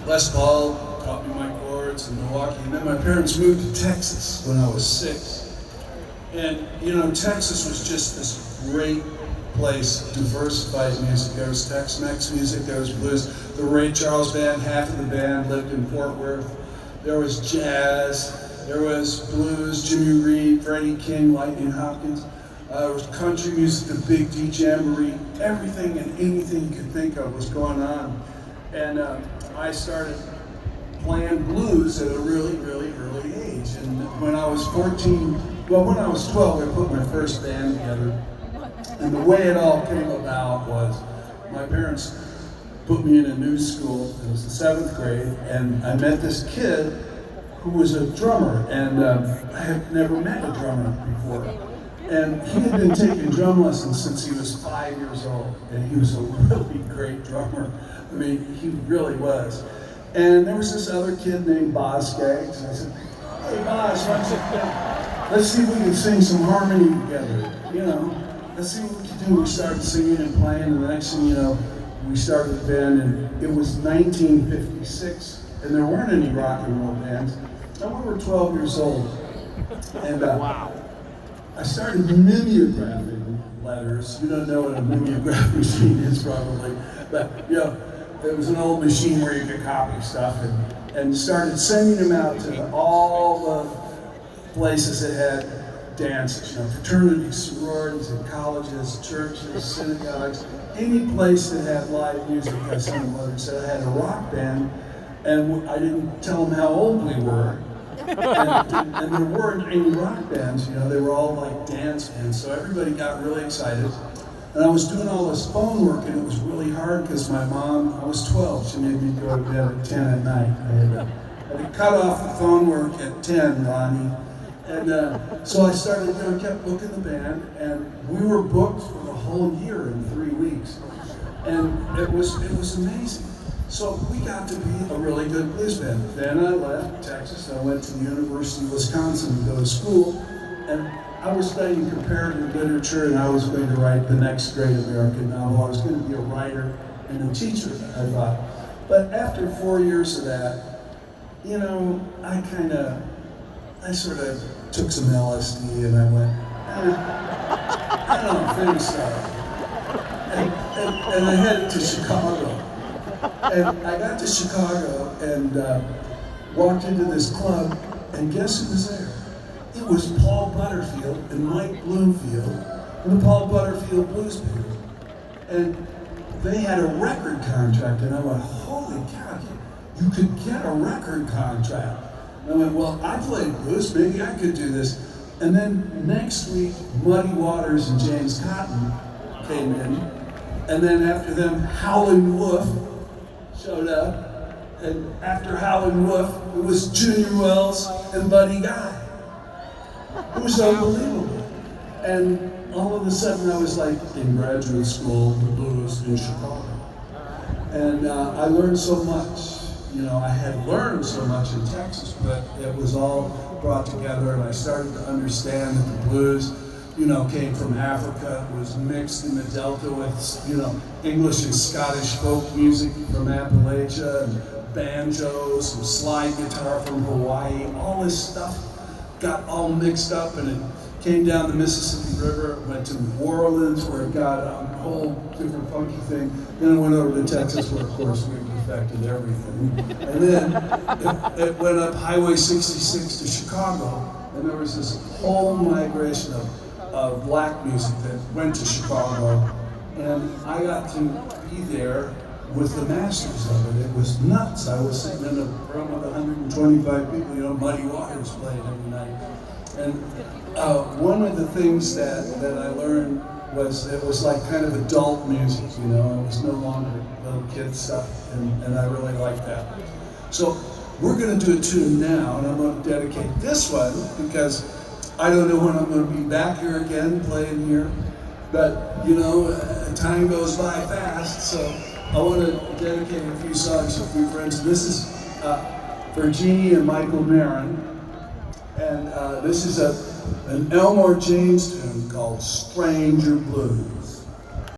Les Paul taught me my chords in Milwaukee, and then my parents moved to Texas when I was 6. And you know, Texas was just this great place, diversified music. There was Tex-mex music, there was blues. The Ray Charles band, half of the band lived in Fort Worth. There was jazz, there was blues, Jimmy Reed, Freddy King, Lightning Hopkins. There was country music, the Big D Jamboree, everything and anything you could think of was going on. And I started playing blues at a really, really early age. And when I was 14, well, when I was 12, I put my first band together. And the way it all came about was my parents put me in a new school. It was the 7th grade, and I met this kid who was a drummer, and I had never met a drummer before. And he had been taking drum lessons since he was 5 years old, and he was a really great drummer. I mean, he really was. And there was this other kid named Boz Scaggs, and I said, "Hey Boz, let's see if we can sing some harmony together, you know. Let's see what we can do." We started singing and playing, and the next thing you know, we started the band, and it was 1956, and there weren't any rock and roll bands, and we were 12 years old. And wow. I started mimeographing letters. You don't know what a mimeograph machine is probably, but you know, there was an old machine where you could copy stuff, and started sending them out to all the places that had dances, you know, fraternities, sororities, and colleges, churches, synagogues, any place that had live music. I sent them letters, said I had a rock band, and I didn't tell them how old we were. And there weren't any rock bands, you know, they were all like dance bands, so everybody got really excited. And I was doing all this phone work, and it was really hard because my mom, I was 12, she made me go to bed at 10 at night. I had to cut off the phone work at 10, Ronnie. And so I started, you know, kept booking the band, and we were booked for the whole year in 3 weeks. And it was amazing. So we got to be a really good blues band. Then I left Texas, I went to the University of Wisconsin to go to school, and I was studying comparative literature, and I was going to write the next great American novel. I was going to be a writer and a teacher, I thought. But after 4 years of that, you know, I sort of took some LSD, and I went, I don't think so. And I headed to Chicago. And I got to Chicago and walked into this club, and guess who was there? It was Paul Buttefiled and Mike Bloomfield and the Paul Buttefiled Blues Band. And they had a record contract, and I went, holy cow, you could get a record contract. And I went, well, I played blues, maybe I could do this. And then next week, Muddy Waters and James Cotton came in, and then after them, Howlin Wolf showed up, and after Howlin Wolf, it was Junior Wells and Buddy Guy. It was unbelievable. And all of a sudden I was like in graduate school, the blues in Chicago. And I learned so much. You know, I had learned so much in Texas, but it was all brought together, and I started to understand that the blues, you know, came from Africa, was mixed in the Delta with, you know, English and Scottish folk music from Appalachia, and banjos, and slide guitar from Hawaii. All this stuff got all mixed up, and it came down the Mississippi River, went to New Orleans, where it got a whole different funky thing. Then it went over to Texas, where, of course, we perfected everything. And then it went up Highway 66 to Chicago, and there was this whole migration of black music that went to Chicago, and I got to be there with the masters of it. It was nuts. I was sitting in a room with 125 people, you know, Muddy Waters played every night. And one of the things that I learned was it was like kind of adult music, you know, it was no longer little kid stuff, and I really liked that. So we're going to do a tune now, and I'm going to dedicate this one because I don't know when I'm going to be back here again, playing here, but, you know, time goes by fast, so I want to dedicate a few songs to a few friends. This is for Jeannie and Michael Marin, and this is an Elmore James tune called Stranger Blues.